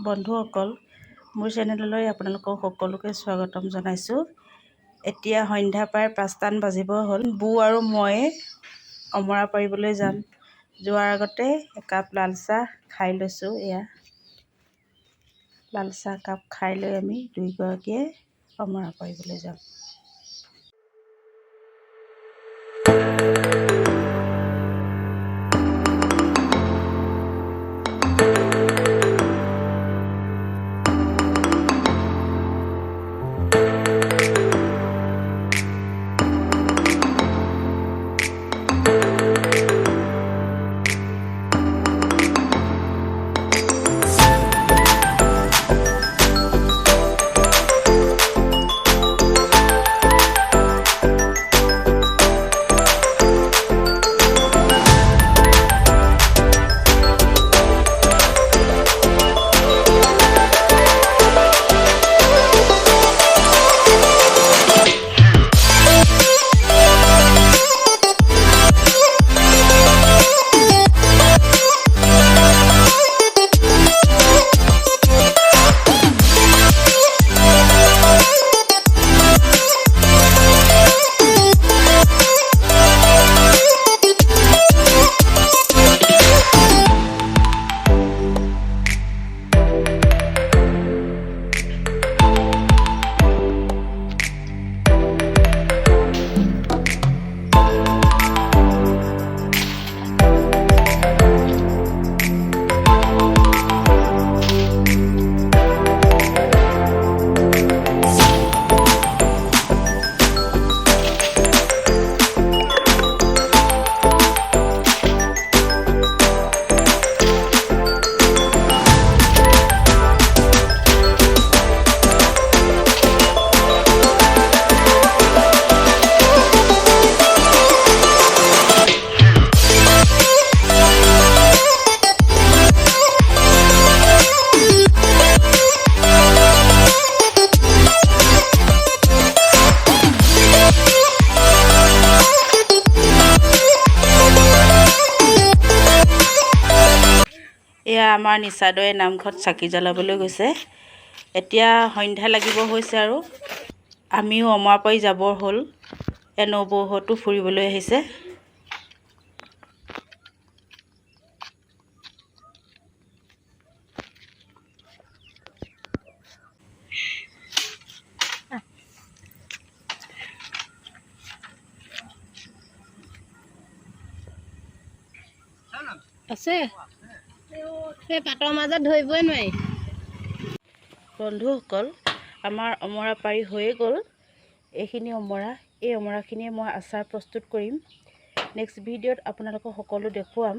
বন্ধুসকল, মোৰ চেনেললৈ আপোনালোকক সকলোকে স্বাগতম জনাইছোঁ। এতিয়া সন্ধ্যা প্ৰায় 5টামান বাজিব হ'ল। বৌ আৰু মই অমৰা পাৰিবলৈ যাম। যোৱাৰ আগতে একাপ লাল চাহ খাই লৈছোঁ। এয়া লাল চাহ কাপ খাই লৈ আমি দুয়োগৰাকীয়ে অমৰা পাৰিবলৈ যাম। এয়া আমাৰ নিচাদয়ে নামঘৰত চাকি জ্বলাবলৈ গৈছে। এতিয়া সন্ধ্যা লাগিব হৈছে আৰু আমিও অমৰা পাৰি যাবৰ হ'ল। নবৌহঁতো ফুৰিবলৈ আহিছে। আছে সেই পাতৰ মাজত ধৰিবই নোৱাৰি। বন্ধুসকল, আমাৰ অমৰা পাৰি হৈয়ে গ'ল। এই অমৰাখিনিয়ে মই আচাৰ প্ৰস্তুত কৰিম। নেক্সট ভিডিঅ'ত আপোনালোকক সকলো দেখুৱাম।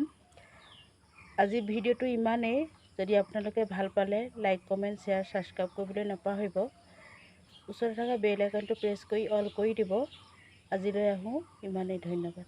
আজি ভিডিঅ'টো ইমানেই। যদি আপোনালোকে ভাল পালে লাইক, কমেণ্ট, শ্বেয়াৰ, ছাবস্ক্ৰাইব কৰিবলৈ নাপাহৰিব। ওচৰতে থকা বেল আইকনটো প্ৰেছ কৰি অল কৰি দিব। আজিলৈ আহোঁ, ইমানেই। ধন্যবাদ।